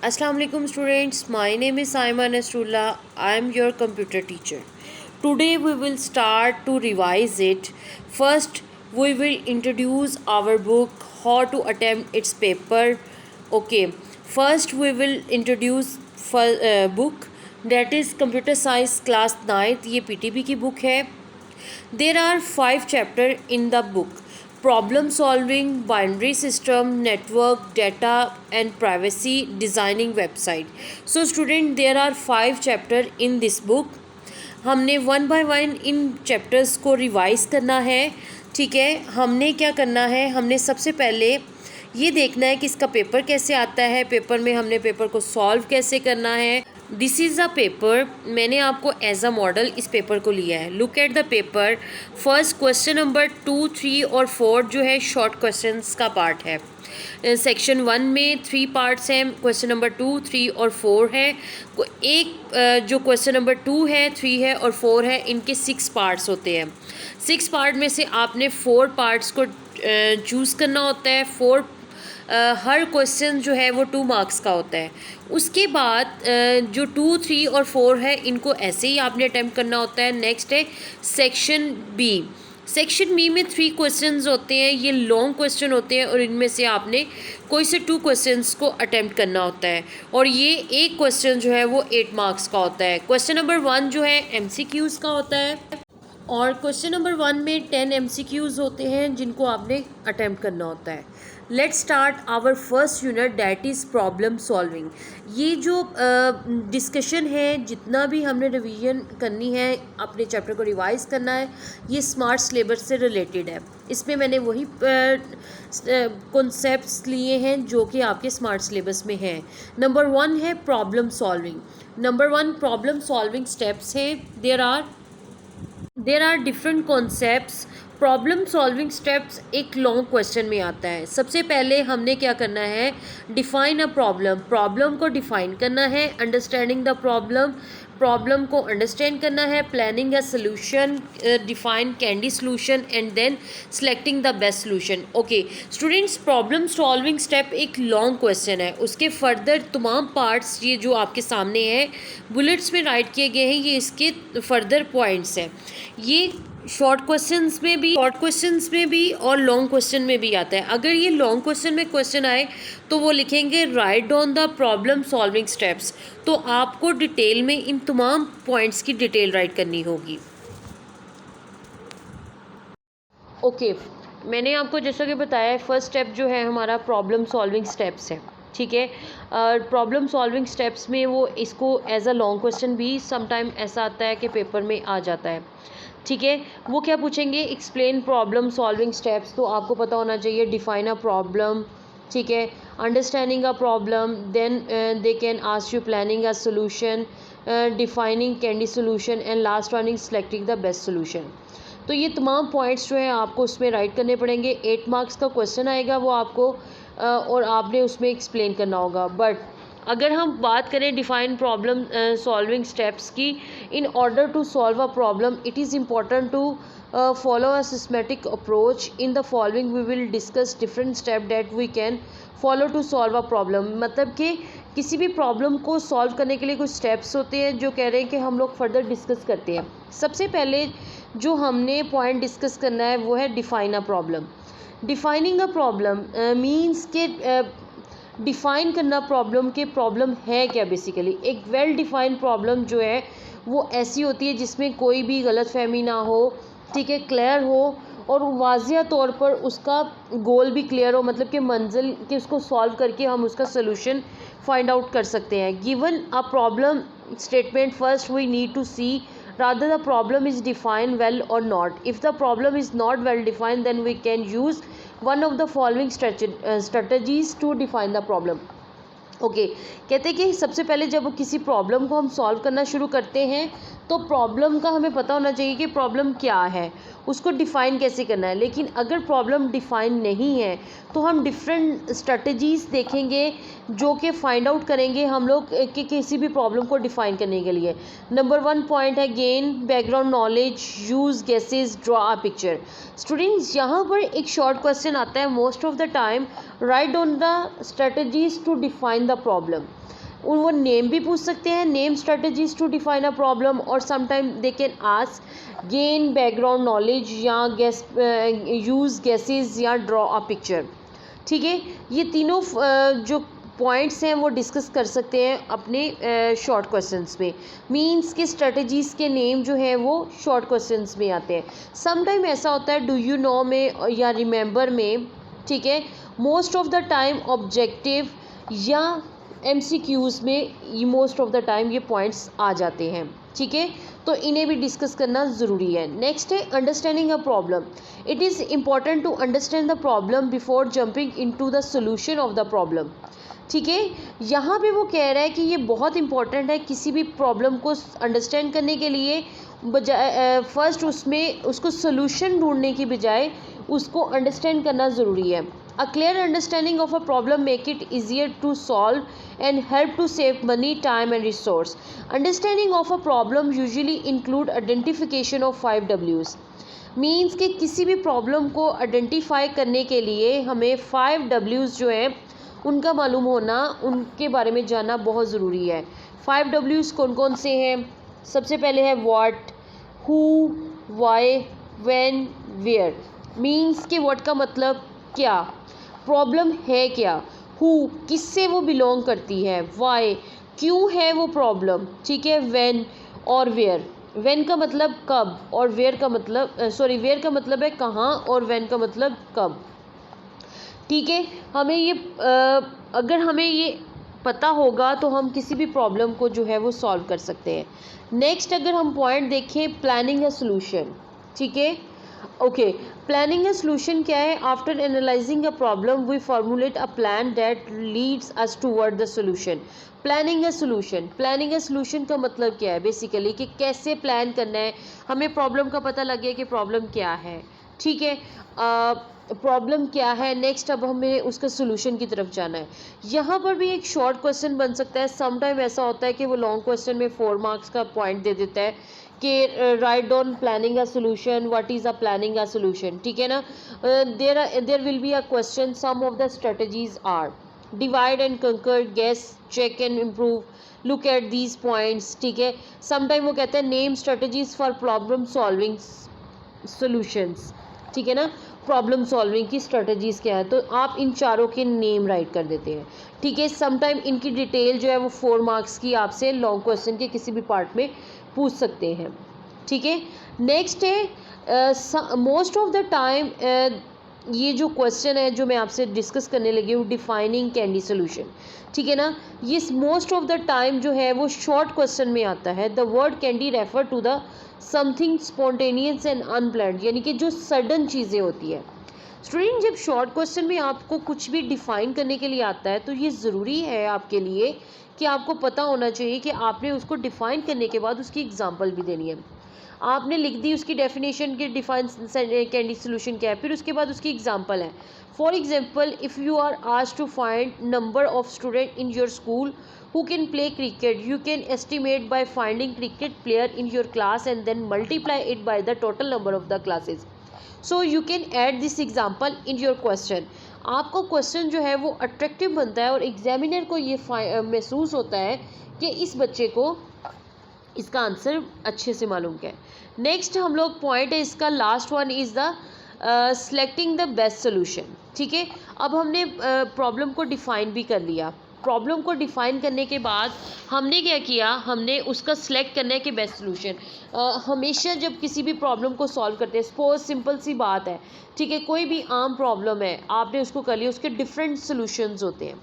Assalamu alaikum students, my name is Saima Nasrullah. I am your computer teacher. Today we will start to revise it. First we will introduce our book, how to attempt its paper. Okay, first we will introduce book, that is Computer Science Class 9th. ये PTB की book है. There are 5 chapters in the book: problem solving, binary system, network, data and privacy, designing website. So student, there are 5 chapters in this book. हमने one by one in chapters को revise करना है. ठीक है, हमने क्या करना है, हमने सबसे पहले ये देखना है कि इसका पेपर कैसे आता है, पेपर में हमने पेपर को सॉल्व कैसे करना है. This is a paper. मैंने आपको एज अ मॉडल इस पेपर को लिया है. Look at the paper. First question number 2, 3 और 4 जो है शॉर्ट क्वेश्चंस का पार्ट है. सेक्शन 1 में 3 पार्ट्स हैं. क्वेश्चन नंबर 2, 3 और 4 है. एक जो क्वेश्चन नंबर 2 है, 3 है और 4 है, इनके 6 पार्ट्स होते हैं. 6 पार्ट में से आपने 4 पार्ट्स को चूज़ करना होता है. हर क्वेश्चन जो है वो 2 मार्क्स का होता है. उसके बाद जो 2, 3 और 4 है, इनको ऐसे ही आपने अटैम्प्ट करना होता है. नेक्स्ट है सेक्शन बी. सेक्शन बी में 3 क्वेश्चंस होते हैं. ये लॉन्ग क्वेश्चन होते हैं और इनमें से आपने कोई से 2 क्वेश्चंस को अटैम्प्ट करना होता है. और ये एक क्वेश्चन जो है वो 8 मार्क्स का होता है. क्वेश्चन नंबर 1 जो है MCQs का होता है और क्वेश्चन नंबर 1 में 10 MCQs होते हैं जिनको आपने अटैम्प्ट करना होता है. Let's start our first unit, that is problem solving. ये जो डिस्कशन है, जितना भी हमने रिवीजन करनी है, अपने चैप्टर को रिवाइज करना है, ये स्मार्ट सिलेबस से रिलेटेड है. इसमें मैंने वही कॉन्सेप्ट्स लिए हैं जो कि आपके स्मार्ट सिलेबस में हैं. नंबर 1 है problem solving. Number 1 problem solving steps हैं. There are different concepts. Problem solving steps एक लॉन्ग क्वेश्चन में आता है. सबसे पहले हमने क्या करना है, डिफ़ाइन अ प्रॉब्लम. प्रॉब्लम को डिफ़ाइन करना है. अंडरस्टैंडिंग द प्रॉब्लम, प्रॉब्लम को अंडरस्टैंड करना है. Planning a solution, define candy solution and then selecting the best solution. Okay students, problem solving step एक लॉन्ग क्वेश्चन है. उसके फर्दर तमाम पार्ट्स ये जो आपके सामने हैं बुलेट्स में राइट किए गए हैं, ये इसके फर्दर पॉइंट्स हैं. ये शॉर्ट क्वेश्चंस में भी और लॉन्ग क्वेश्चन में भी आता है. अगर ये लॉन्ग क्वेश्चन में क्वेश्चन आए तो वो लिखेंगे right down the problem solving steps. तो आपको डिटेल में इन तमाम पॉइंट्स की डिटेल राइट करनी होगी. ओके, मैंने आपको जैसा कि बताया, फर्स्ट स्टेप जो है हमारा प्रॉब्लम सॉल्विंग स्टेप्स है. ठीक है, प्रॉब्लम सॉल्विंग स्टेप्स में वो इसको एज अ लॉन्ग क्वेश्चन भी समटाइम ऐसा आता है कि पेपर में आ जाता है. ठीक है, वो क्या पूछेंगे, एक्सप्लेन प्रॉब्लम सॉल्विंग स्टेप्स. तो आपको पता होना चाहिए डिफाइन अ प्रॉब्लम. ठीक है, understanding a problem, then they can ask you planning a solution, defining candy solution and last one is selecting the best solution. तो ये तमाम पॉइंट्स जो हैं आपको उसमें राइट करने पड़ेंगे. 8 मार्क्स का क्वेश्चन आएगा वो आपको और आपने उसमें एक्सप्लेन करना होगा. बट अगर हम बात करें डिफाइन प्रॉब्लम सॉल्विंग स्टेप्स की, in order to solve a problem it is important to follow a systematic approach. In the following we will discuss different steps that we can follow to solve a problem. मतलब कि किसी भी problem को solve करने के लिए कुछ steps होते हैं जो कह रहे हैं कि हम लोग फर्दर डिस्कस करते हैं. सबसे पहले जो हमने पॉइंट डिस्कस करना है वो है define a problem. Defining a problem means के डिफ़ाइन करना प्रॉब्लम के प्रॉब्लम है क्या. बेसिकली एक वेल डिफाइंड प्रॉब्लम जो है वो ऐसी होती है जिसमें कोई भी गलतफहमी ना हो. ठीक है, क्लियर हो और वाज़िया तौर पर उसका गोल भी क्लियर हो, मतलब कि मंजिल कि उसको सॉल्व करके हम उसका सलूशन फाइंड आउट कर सकते हैं. Given a problem statement, first we need to see rather the problem is defined well or not. If the problem is not well defined, then we can use one of the following strategies to define the problem. Okay कहते हैं कि सबसे पहले जब किसी problem को हम solve करना शुरू करते हैं तो प्रॉब्लम का हमें पता होना चाहिए कि प्रॉब्लम क्या है, उसको डिफ़ाइन कैसे करना है. लेकिन अगर प्रॉब्लम डिफ़ाइन नहीं है तो हम डिफरेंट स्ट्रेटजीज़ देखेंगे जो कि फाइंड आउट करेंगे हम लोग कि किसी भी प्रॉब्लम को डिफ़ाइन करने के लिए. नंबर 1 पॉइंट है gain background knowledge, use guesses, draw a picture. Students, यहाँ पर एक शॉर्ट क्वेश्चन आता है most of the time, write down the strategies to define the problem. वो नेम भी पूछ सकते हैं, name strategies to define a problem, और sometime they can ask gain background knowledge या गेस यूज़ गेसेस या ड्रॉ अ पिक्चर। ठीक है, ये तीनों जो पॉइंट्स हैं वो डिस्कस कर सकते हैं अपने शॉर्ट क्वेश्चंस में। मींस के स्ट्रेटजीज़ के नेम जो है वो शॉर्ट क्वेश्चंस में आते हैं। सम टाइम ऐसा होता है डू यू नो में या रिमेंबर में, ठीक है। Most of the time objective या MCQs में मोस्ट ऑफ द टाइम ये पॉइंट्स आ जाते हैं, ठीक है। तो इन्हें भी डिस्कस करना ज़रूरी है। नेक्स्ट है understanding a problem. It is important to understand the problem before jumping into the solution of the problem. ठीक है, यहाँ पे वो कह रहा है कि ये बहुत इंपॉर्टेंट है किसी भी प्रॉब्लम को अंडरस्टैंड करने के लिए, बजाय फर्स्ट उसमें उसको सोल्यूशन ढूंढने की बजाय उसको अंडरस्टैंड करना ज़रूरी है। A clear understanding of a problem make it easier to solve and help to save money, time and resource. Understanding of a problem usually include identification of 5 Ws। Means कि किसी भी प्रॉब्लम को identify करने के लिए हमें 5 Ws जो हैं उनका मालूम होना, उनके बारे में जानना बहुत ज़रूरी है। 5 Ws कौन कौन से हैं? सबसे पहले है what, who, why, when, where. Means कि व्हाट का मतलब क्या, प्रॉब्लम है क्या, हु किससे वो बिलोंग करती है, वाई क्यों है वो प्रॉब्लम, ठीक है, व्हेन और वेयर। व्हेन का मतलब कब और वेयर का मतलब वेयर का मतलब है कहाँ और व्हेन का मतलब कब। ठीक है, हमें ये अगर हमें ये पता होगा तो हम किसी भी प्रॉब्लम को जो है वो सॉल्व कर सकते हैं। नेक्स्ट अगर हम पॉइंट देखें, प्लानिंग अ सॉल्यूशन। ठीक है, ओके, प्लानिंग अ सॉल्यूशन क्या है? After analysing a problem we formulate a plan that leads us toward the solution. Planning a solution, planning a solution का मतलब क्या है? बेसिकली कि कैसे प्लान करना है, हमें प्रॉब्लम का पता लग गया कि प्रॉब्लम क्या है, ठीक है, प्रॉब्लम क्या है, नेक्स्ट अब हमें उसका सोल्यूशन की तरफ जाना है। यहाँ पर भी एक शॉर्ट क्वेश्चन बन सकता है। सम टाइम ऐसा होता है कि वो लॉन्ग क्वेश्चन में 4 मार्क्स का पॉइंट दे देता है कि write down planning a solution, what is a planning a solution, ठीक है ना। There will be a question, some of the strategies are divide and conquer, guess, check and improve, look at these points, ठीक है। Sometime वो कहते हैं name strategies for problem solving solutions, ठीक है ना। प्रॉब्लम सॉल्विंग की strategies क्या है, तो आप इन चारों के नेम राइट कर देते हैं, ठीक है। समटाइम इनकी डिटेल जो है वो 4 मार्क्स की आपसे लॉन्ग क्वेश्चन के किसी भी पार्ट में पूछ सकते हैं, ठीक है। नेक्स्ट है मोस्ट ऑफ द टाइम ये जो क्वेश्चन है जो मैं आपसे डिस्कस करने लगी हूँ, डिफाइनिंग कैंडी सोल्यूशन, ठीक है ना। ये मोस्ट ऑफ द टाइम जो है वो शॉर्ट क्वेश्चन में आता है। The word candy refer to the something spontaneous and unplanned, यानी कि जो सडन चीज़ें होती है। स्टूडेंट, जब शॉर्ट क्वेश्चन में आपको कुछ भी डिफाइन करने के लिए आता है तो ये ज़रूरी है आपके लिए कि आपको पता होना चाहिए कि आपने उसको डिफाइन करने के बाद उसकी एग्जांपल भी देनी है। आपने लिख दी उसकी डेफिनेशन के डिफाइन कैंडी सोल्यूशन क्या है, फिर उसके बाद उसकी एग्जांपल है। For example, if you are asked to find number of student in your school who can play cricket, you can estimate by finding cricket player in your class and then multiply it by the total number of the classes. So you can add this example in your question. आपका question जो है वो attractive बनता है और examiner को ये महसूस होता है कि इस बच्चे को इसका आंसर अच्छे से मालूम क्या है। नेक्स्ट हम लोग पॉइंट है इसका last one is the selecting the best solution, ठीक है। अब हमने प्रॉब्लम को डिफाइन भी कर लिया। प्रॉब्लम को डिफाइन करने के बाद हमने क्या किया, हमने उसका सिलेक्ट करना है कि बेस्ट सोल्यूशन। हमेशा जब किसी भी प्रॉब्लम को सॉल्व करते हैं, सपोज सिंपल सी बात है, ठीक है, कोई भी आम प्रॉब्लम है, आपने उसको कर लिया, उसके डिफरेंट सोल्यूशंस होते हैं।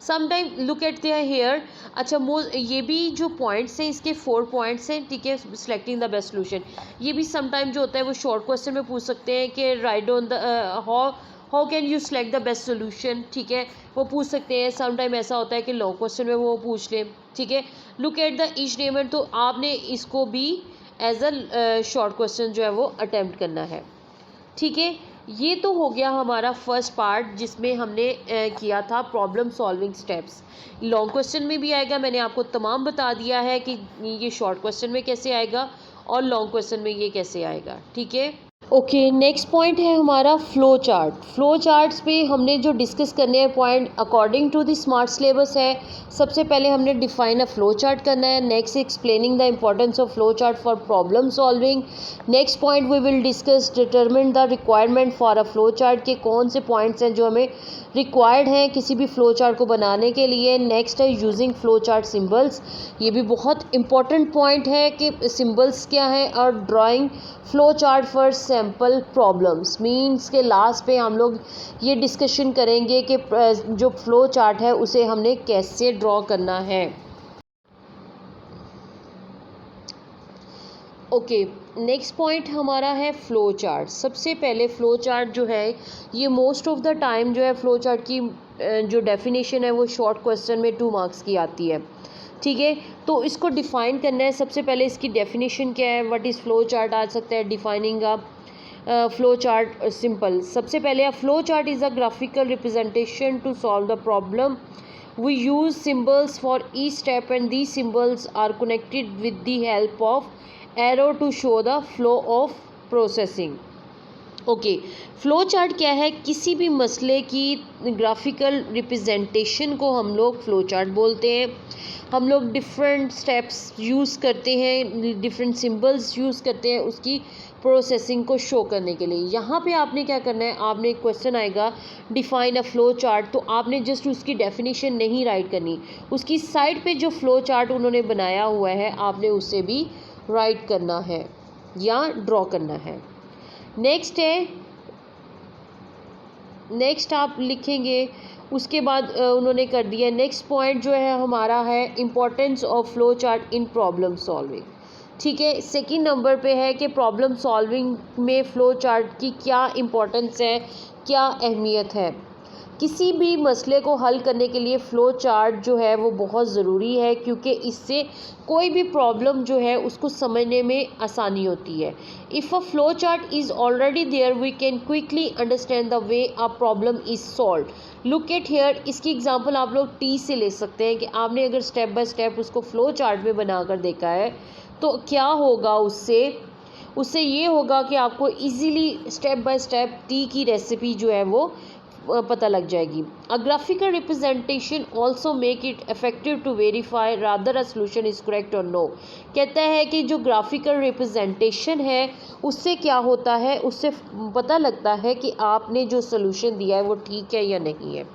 Sometime look at their hair, अच्छा ये भी जो पॉइंट्स हैं इसके 4 पॉइंट्स हैं, ठीक है, सिलेक्टिंग द बेस्ट सोल्यूशन। ये भी समटाइम जो होता है वो शॉर्ट क्वेश्चन में पूछ सकते हैं कि right on the how can you select the best solution, ठीक है, वो पूछ सकते हैं। समटाइम ऐसा होता है कि लॉन्ग क्वेश्चन में वो पूछ लें, ठीक है। Look at the each neighbour, तो आपने इसको भी एज अ शॉर्ट क्वेश्चन जो है वो अटैम्प्ट करना है, ठीक है। ये तो हो गया हमारा फर्स्ट पार्ट जिसमें हमने किया था problem solving steps. Long question में भी आएगा, मैंने आपको तमाम बता दिया है कि ये शॉर्ट क्वेश्चन में कैसे आएगा और लॉन्ग क्वेश्चन में ये कैसे आएगा, ठीक है। ओके, नेक्स्ट पॉइंट है हमारा फ्लो चार्ट। फ्लो चार्ट्स पे हमने जो डिस्कस करने हैं point according to the smart syllabus है। सबसे पहले हमने डिफाइन अ फ्लो चार्ट करना है, next explaining the importance of flow chart for problem solving. Next point we will discuss determine the requirement for a flow chart के कौन से points हैं जो हमें रिक्वायर्ड हैं किसी भी फ्लो चार्ट को बनाने के लिए। नेक्स्ट है यूजिंग फ्लो चार्ट सिम्बल्स, ये भी बहुत इंपॉर्टेंट पॉइंट है कि सिम्बल्स क्या है, और drawing flow chart for sample problems means के लास्ट पे हम लोग ये डिस्कशन करेंगे कि जो फ्लो चार्ट है उसे हमने कैसे ड्रॉ करना है। ओके, नेक्स्ट पॉइंट हमारा है फ़्लो चार्ट। सबसे पहले फ़्लो चार्ट जो है ये मोस्ट ऑफ द टाइम जो है फ़्लो चार्ट की जो डेफिनेशन है वो शॉर्ट क्वेश्चन में 2 मार्क्स की आती है, ठीक है। तो इसको डिफ़ाइन करना है। सबसे पहले इसकी डेफिनेशन क्या है, व्हाट इज़ फ़्लो चार्ट आ सकता है, defining a flow chart simple. सबसे पहले a flow chart is a graphical representation to solve the problem. We use symbols for each step and these symbols are connected with the help of arrow to show the flow of processing. Okay, flow chart क्या है, किसी भी मसले की graphical representation को हम लोग flow chart बोलते हैं। हम लोग डिफरेंट स्टेप्स यूज़ करते हैं, डिफरेंट सिंबल्स यूज़ करते हैं उसकी प्रोसेसिंग को शो करने के लिए। यहाँ पे आपने क्या करना है, आपने एक क्वेश्चन आएगा डिफाइन अ फ्लो चार्ट, तो आपने जस्ट उसकी डेफिनेशन नहीं राइट करनी, उसकी साइड पे जो फ्लो चार्ट उन्होंने बनाया हुआ है आपने उसे भी राइट करना है या ड्रॉ करना है। नेक्स्ट है, नेक्स्ट आप लिखेंगे, उसके बाद उन्होंने कर दिया। नेक्स्ट पॉइंट जो है हमारा है importance of flow chart in problem solving, ठीक है। सेकंड नंबर पे है कि प्रॉब्लम सॉल्विंग में फ़्लो चार्ट की क्या इम्पोर्टेंस है, क्या अहमियत है। किसी भी मसले को हल करने के लिए फ़्लो चार्ट जो है वो बहुत ज़रूरी है, क्योंकि इससे कोई भी प्रॉब्लम जो है उसको समझने में आसानी होती है। If a flow chart is already there we can quickly understand the way a problem is solve. Look at here, इसकी एग्जांपल आप लोग टी से ले सकते हैं कि आपने अगर स्टेप बाय स्टेप उसको फ़्लो चार्ट में बनाकर देखा है तो क्या होगा, उससे उससे ये होगा कि आपको easily step by step tea की रेसिपी जो है वो पता लग जाएगी। A graphical representation also make it effective to verify rather a solution is correct और नो। कहता है कि जो ग्राफिकल रिप्रेजेंटेशन है उससे क्या होता है, उससे पता लगता है कि आपने जो सोल्यूशन दिया है वो ठीक है या नहीं है,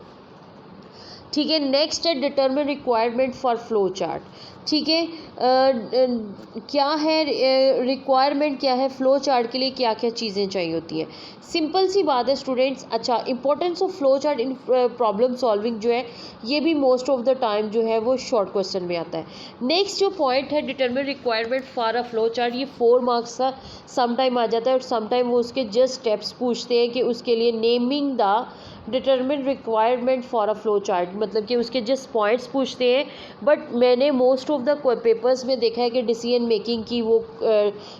ठीक है। नेक्स्ट है determine requirement for flow chart, ठीक है। क्या है रिक्वायरमेंट, क्या है फ्लो चार्ट के लिए क्या क्या चीज़ें चाहिए होती हैं। सिंपल सी बात है स्टूडेंट्स। अच्छा, importance of flow chart in problem solving जो है ये भी मोस्ट ऑफ द टाइम जो है वो शॉर्ट क्वेश्चन में आता है। नेक्स्ट जो पॉइंट है determine requirement for a flow chart, ये 4 मार्क्स का समटाइम आ जाता है और समटाइम वो उसके जस्ट स्टेप्स पूछते हैं कि उसके लिए naming the determine requirement for a flow chart, मतलब कि उसके जस्ट पॉइंट्स पूछते हैं। बट मैंने मोस्ट ऑफ द पेपर्स में देखा है कि डिसीजन मेकिंग की वो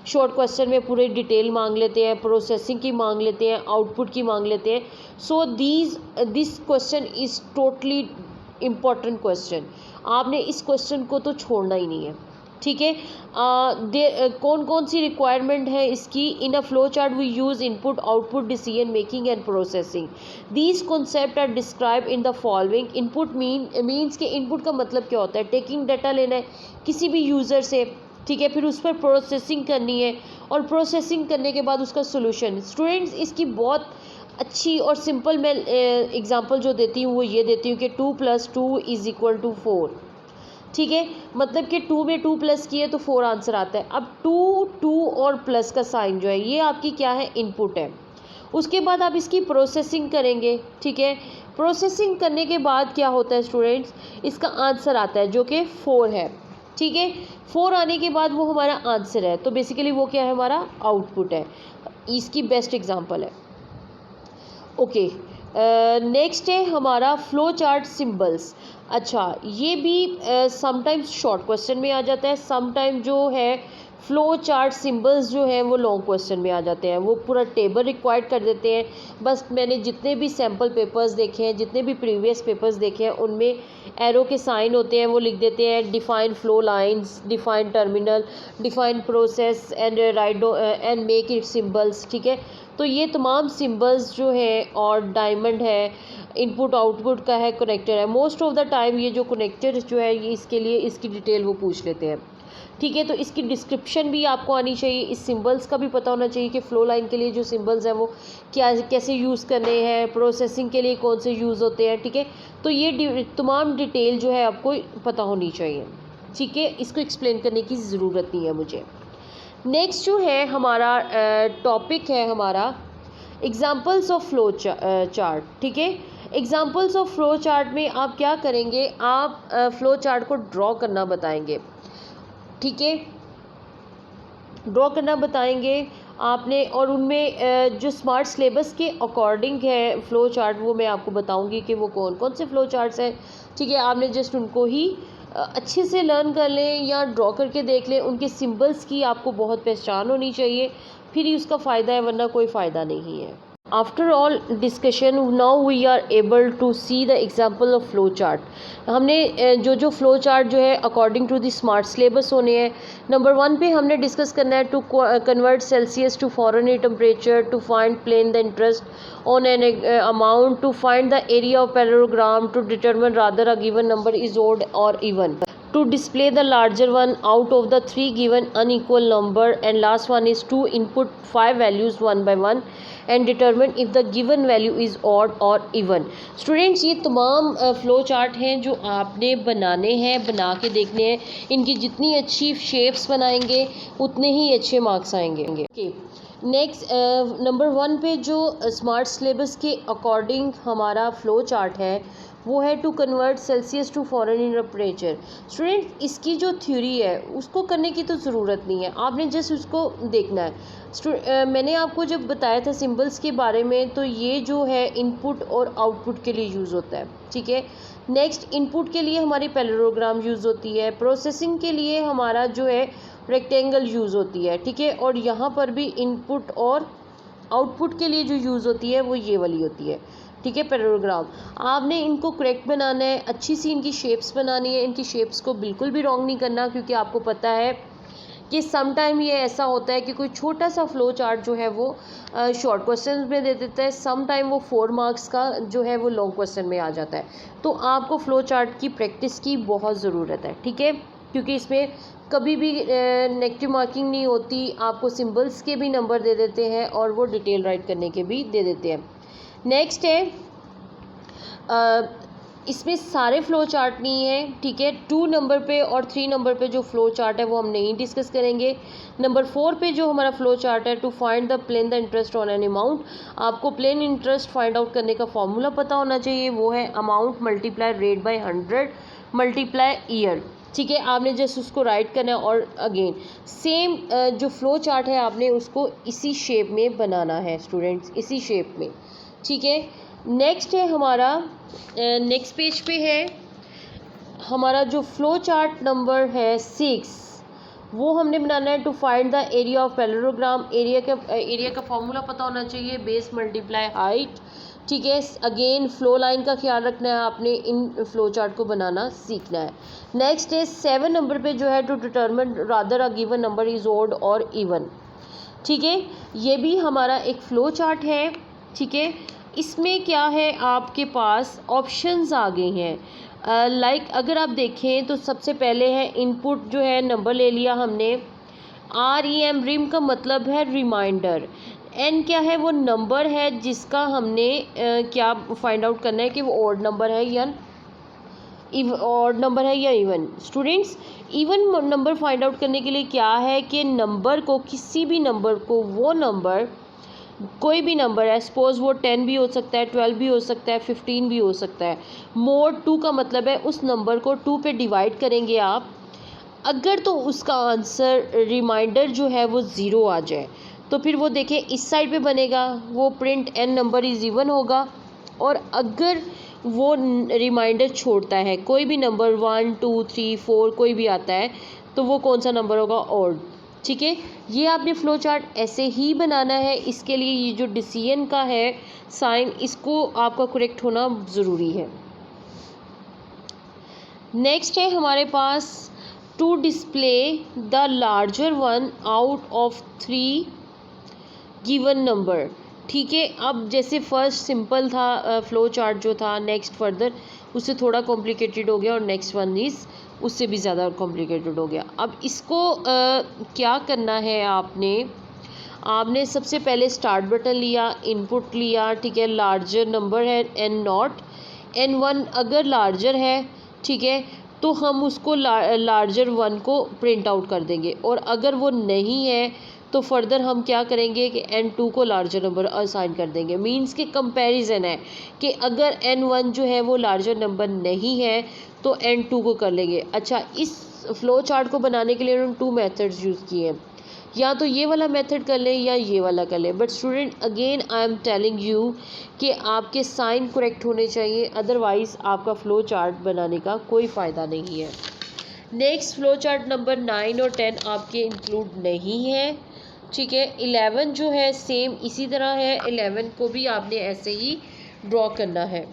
शॉर्ट क्वेश्चन में पूरे डिटेल मांग लेते हैं, प्रोसेसिंग की मांग लेते हैं, आउटपुट की मांग लेते हैं। So this question is totally important question, आपने इस क्वेश्चन को तो छोड़ना ही नहीं है, ठीक है। कौन कौन सी रिक्वायरमेंट है इसकी, in a flow chart we use input output decision making and processing. These concept are describe in the following. Input means के इनपुट का मतलब क्या होता है, टेकिंग डाटा लेना है किसी भी यूज़र से, ठीक है, फिर उस पर प्रोसेसिंग करनी है और प्रोसेसिंग करने के बाद उसका सोल्यूशन। स्टूडेंट्स इसकी बहुत अच्छी और सिंपल मैं एग्जांपल जो देती हूँ वो ये देती हूँ कि 2 + 2 = 4, ठीक है। मतलब कि 2 में 2 प्लस किए तो 4 आंसर आता है। अब 2 और प्लस का साइन जो है ये आपकी क्या है, इनपुट है। उसके बाद आप इसकी प्रोसेसिंग करेंगे, ठीक है। प्रोसेसिंग करने के बाद क्या होता है स्टूडेंट्स, इसका आंसर आता है जो कि 4 है, ठीक है। 4 आने के बाद वो हमारा आंसर है, तो बेसिकली वो क्या है, हमारा आउटपुट है। इसकी बेस्ट एग्जांपल है। ओके, नेक्स्ट है हमारा फ्लो चार्ट सिंबल्स। अच्छा, ये भी समटाइम्स शॉर्ट क्वेश्चन में आ जाता है, समटाइम जो है फ्लो चार्ट सिंबल्स जो हैं वो लॉन्ग क्वेश्चन में आ जाते हैं, वो पूरा टेबल रिक्वायर्ड कर देते हैं। बस मैंने जितने भी सैम्पल पेपर्स देखे हैं, जितने भी प्रीवियस पेपर्स देखे हैं, उनमें एरो के साइन होते हैं, वो लिख देते हैं define flow lines, define terminal, define process and right and make it symbols. ठीक है, तो ये तमाम सिंबल्स जो है, और डायमंड है, इनपुट आउटपुट का है, कनेक्टर है। मोस्ट ऑफ द टाइम ये जो कनेक्टर जो है ये इसके लिए इसकी डिटेल वो पूछ लेते हैं। ठीक है, तो इसकी डिस्क्रिप्शन भी आपको आनी चाहिए, इस सिंबल्स का भी पता होना चाहिए कि फ़्लो लाइन के लिए जो सिंबल्स हैं वो क्या कैसे यूज़ करने हैं, प्रोसेसिंग के लिए कौन से यूज़ होते हैं। ठीक है, तो ये तमाम डिटेल जो है आपको पता होनी चाहिए। ठीक है, इसको एक्सप्लेन करने की ज़रूरत नहीं है मुझे। नेक्स्ट जो है हमारा टॉपिक है हमारा एग्जाम्पल्स ऑफ फ्लो चार्ट। ठीक है, एग्जाम्पल्स ऑफ फ्लो चार्ट में आप क्या करेंगे, आप फ्लो चार्ट को ड्रॉ करना बताएंगे। ठीक है, ड्रॉ करना बताएंगे आपने, और उनमें जो स्मार्ट सिलेबस के अकॉर्डिंग है फ़्लो चार्ट, वो मैं आपको बताऊंगी कि वो कौन कौन से फ़्लो चार्ट्स हैं। ठीक है, आपने जस्ट उनको ही अच्छे से लर्न कर लें या ड्रॉ करके देख लें। उनके सिंबल्स की आपको बहुत पहचान होनी चाहिए, फिर ही उसका फ़ायदा है, वरना कोई फ़ायदा नहीं है। After all discussion now we are able to see the example of flow chart. हमने जो फ्लो चार्ट जो है according to the smart syllabus होने हैं। नंबर 1 पे हमने डिस्कस करना है to convert Celsius to Fahrenheit temperature, to find plain the interest on an amount, to find the area of parallelogram, to determine rather a given number is odd और even, to display the larger one out of the 3 given unequal number, and last one is to input 5 values one by one and determine if the given value is odd or even। Students, ये तमाम flow chart हैं जो आपने बनाने हैं, बना के देखने हैं। इनकी जितनी अच्छी शेप्स बनाएंगे उतने ही अच्छे मार्क्स आएंगे। ओके, नेक्स्ट नंबर 1 पे जो स्मार्ट सिलेबस के अकॉर्डिंग हमारा फ़्लो चार्ट है वो है to convert Celsius to Fahrenheit temperature. Student, इसकी जो थ्योरी है उसको करने की तो ज़रूरत नहीं है, आपने जस्ट उसको देखना है। मैंने आपको जब बताया था सिंबल्स के बारे में, तो ये जो है इनपुट और आउटपुट के लिए यूज़ होता है। ठीक है, नेक्स्ट इनपुट के लिए हमारी पैरेललोग्राम यूज़ होती है, प्रोसेसिंग के लिए हमारा जो है रेक्टेंगल यूज़ होती है। ठीक है, और यहाँ पर भी इनपुट और आउटपुट के लिए जो यूज़ होती है वो ये वाली होती है। ठीक है, पैरेललोग्राम। आपने इनको करेक्ट बनाना है, अच्छी सी इनकी शेप्स बनानी है। इनकी शेप्स को बिल्कुल भी रॉन्ग नहीं करना, क्योंकि आपको पता है कि सम टाइम ये ऐसा होता है कि कोई छोटा सा फ्लो चार्ट जो है वो शॉर्ट क्वेश्चन में दे देता है, सम टाइम वो 4 मार्क्स का जो है वो लॉन्ग क्वेश्चन में आ जाता है। तो आपको फ्लो चार्ट की प्रैक्टिस की बहुत ज़रूरत है। ठीक है, क्योंकि इसमें कभी भी नेगेटिव मार्किंग नहीं होती, आपको सिंबल्स के भी नंबर दे देते हैं और वो डिटेल राइट करने के भी दे देते हैं। नेक्स्ट है इसमें सारे फ़्लो चार्ट नहीं है। ठीक है, 2 नंबर पे और 3 नंबर पे जो फ़्लो चार्ट है वो हम नहीं डिस्कस करेंगे। नंबर 4 पे जो हमारा फ़्लो चार्ट है to find the plain the interest on an amount, आपको प्लेन इंटरेस्ट फाइंड आउट करने का फॉर्मूला पता होना चाहिए। वो है amount multiply rate by 100 multiply year. ठीक है, आपने जस्ट उसको राइट करना है, और अगेन सेम जो फ़्लो चार्ट है आपने उसको इसी शेप में बनाना है स्टूडेंट्स, इसी शेप में। ठीक है, नेक्स्ट है हमारा नेक्स्ट पेज पे है हमारा जो फ्लो चार्ट नंबर है 6, वो हमने बनाना है to find the area of parallelogram. Area का फॉर्मूला पता होना चाहिए, बेस मल्टीप्लाई हाइट। ठीक है, अगेन फ्लो लाइन का ख्याल रखना है, आपने इन फ्लो चार्ट को बनाना सीखना है। नेक्स्ट है 7 नंबर पे जो है to determine rather a given number is odd और इवन। ठीक है, ये भी हमारा एक फ़्लो चार्ट है। ठीक है, इसमें क्या है, आपके पास ऑप्शंस आ गए हैं। लाइक अगर आप देखें तो सबसे पहले है इनपुट जो है नंबर ले लिया हमने। REM रिम का मतलब है रिमाइंडर। N क्या है, वो नंबर है जिसका हमने क्या फाइंड आउट करना है कि वो ऑड नंबर है या ऑड नंबर है या even. Students, even number find out करने के लिए क्या है कि नंबर को, किसी भी नंबर को, वो नंबर कोई भी नंबर है, सपोज़ वो 10 भी हो सकता है, 12 भी हो सकता है, 15 भी हो सकता है। मोड 2 का मतलब है उस नंबर को 2 पे डिवाइड करेंगे आप, अगर तो उसका आंसर रिमाइंडर जो है वो 0 आ जाए तो फिर वो देखें इस साइड पे बनेगा, वो print n number is even होगा। और अगर वो रिमाइंडर छोड़ता है, कोई भी नंबर 1 2 3 4 कोई भी आता है, तो वो कौन सा नंबर होगा, ऑड। ठीक है, ये आपने फ्लो चार्ट ऐसे ही बनाना है। इसके लिए ये जो डिसीजन का है साइन, इसको आपका करेक्ट होना ज़रूरी है। नेक्स्ट है हमारे पास to display the larger one out of 3 given number. ठीक है, अब जैसे फर्स्ट सिंपल था फ्लो चार्ट जो था, नेक्स्ट फर्दर उससे थोड़ा कॉम्प्लिकेटेड हो गया और नेक्स्ट वन इज़ उससे भी ज़्यादा कॉम्प्लिकेटेड हो गया। अब इसको क्या करना है, आपने सबसे पहले स्टार्ट बटन लिया, इनपुट लिया, ठीक है, लार्जर नंबर है एन नॉट, एन वन अगर लार्जर है, ठीक है, तो हम उसको लार्जर वन को प्रिंट आउट कर देंगे, और अगर वो नहीं है तो फर्दर हम क्या करेंगे कि एन टू को लार्जर नंबर असाइन कर देंगे। मींस के कंपैरिजन है कि अगर एन वन जो है वो लार्जर नंबर नहीं है तो एन टू को कर लेंगे। अच्छा, इस फ्लो चार्ट को बनाने के लिए उन्होंने 2 मेथड्स यूज़ किए हैं, या तो ये वाला मेथड कर लें या ये वाला कर लें। But student again I am telling you कि आपके साइन करेक्ट होने चाहिए, अदरवाइज़ आपका फ्लो चार्ट बनाने का कोई फ़ायदा नहीं है। नेक्स्ट फ्लो चार्ट नंबर 9 और 10 आपके इंक्लूड नहीं है। ठीक है, 11 जो है सेम इसी तरह है, 11 को भी आपने ऐसे ही ड्रॉ करना है।